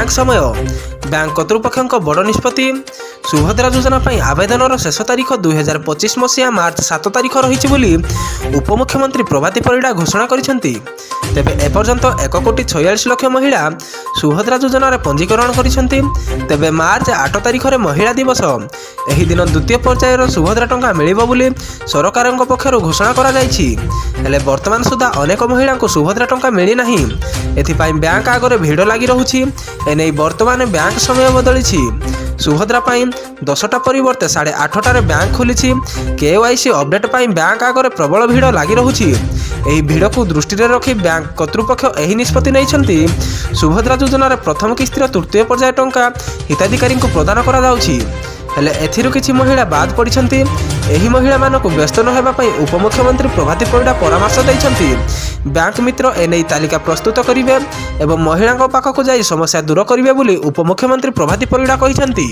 Bank ସମୟ bank କର୍ତ୍ତୃପକ୍ଷଙ୍କ ବଡ଼ ନିଷ୍ପତ୍ତି। ସୁଭଦ୍ରା ଯୋଜନା ପାଇଁ ଆବେଦନର ଶେଷ ତାରିଖ 2025 ମସିହା ମାର୍ଚ୍ଚ 7 ତାରିଖ ରହିଛି ବୋଲି ଉପମୁଖ୍ୟମନ୍ତ୍ରୀ ପ୍ରଭାତୀ ପରିଡ଼ା ଘୋଷଣା କରିଛନ୍ତି। ତେବେ ଏପର୍ଯ୍ୟନ୍ତ 1,46,00,000 ମହିଳା ସୁଭଦ୍ରା ଯୋଜନାରେ ପଞ୍ଜୀକରଣ କରିଛନ୍ତି। ତେବେ ମାର୍ଚ୍ଚ 8 ତାରିଖରେ ମହିଳା ଦିବସ। ଏହି ଦିନ ଦ୍ୱିତୀୟ ପର୍ଯ୍ୟାୟର ସୁଭଦ୍ରା ଟଙ୍କା ମିଳିବ ବୋଲି ସରକାରଙ୍କ ପକ୍ଷରୁ ଘୋଷଣା କରାଯାଇଛି। ହେଲେ ବର୍ତ୍ତମାନ ସୁଦ୍ଧା ଅନେକ ମହିଳାଙ୍କୁ ସୁଭଦ୍ରା ଟଙ୍କା ମିଳିନାହିଁ। ଏଥିପାଇଁ ବ୍ୟାଙ୍କ ଆଗରେ ଭିଡ଼ ଲାଗି ରହୁଛି। ଏନେଇ ବର୍ତ୍ତମାନ ବ୍ୟାଙ୍କ ସମୟ ବଦଳିଛି। ସୁଭଦ୍ରା ପାଇଁ 10ଟା ପରିବର୍ତ୍ତେ 8:30ଟାରେ ବ୍ୟାଙ୍କ ଖୋଲିଛି। KYC ଅପଡେଟ୍ ପାଇଁ ବ୍ୟାଙ୍କ ଆଗରେ ପ୍ରବଳ ଭିଡ଼ ଲାଗି ରହୁଛି। ଏହି ଭିଡ଼କୁ ଦୃଷ୍ଟିରେ ରଖି ବ୍ୟାଙ୍କ କର୍ତ୍ତୃପକ୍ଷ ଏହି ନିଷ୍ପତ୍ତି ନେଇଛନ୍ତି। ସୁଭଦ୍ରା ଯୋଜନାରେ ପ୍ରଥମ କିସ୍ତିର ତୃତୀୟ ପର୍ଯ୍ୟାୟ ଟଙ୍କା ହିତାଧିକାରୀଙ୍କୁ ପ୍ରଦାନ କରାଯାଉଛି। ହେଲେ ଏଥିରୁ କିଛି ମହିଳା ବାଦ୍ ପଡ଼ିଛନ୍ତି। ଏହି ମହିଳାମାନଙ୍କୁ ବ୍ୟସ୍ତ ନ ହେବା ପାଇଁ ଉପମୁଖ୍ୟମନ୍ତ୍ରୀ ପ୍ରଭାତୀ ପରିଡ଼ା ପରାମର୍ଶ ଦେଇଛନ୍ତି। ବ୍ୟାଙ୍କ ମିତ୍ର ଏନେଇ ତାଲିକା ପ୍ରସ୍ତୁତ କରିବେ ଏବଂ ମହିଳାଙ୍କ ପାଖକୁ ଯାଇ ସମସ୍ୟା ଦୂର କରିବେ ବୋଲି ଉପମୁଖ୍ୟମନ୍ତ୍ରୀ ପ୍ରଭାତୀ ପରିଡ଼ା କହିଛନ୍ତି।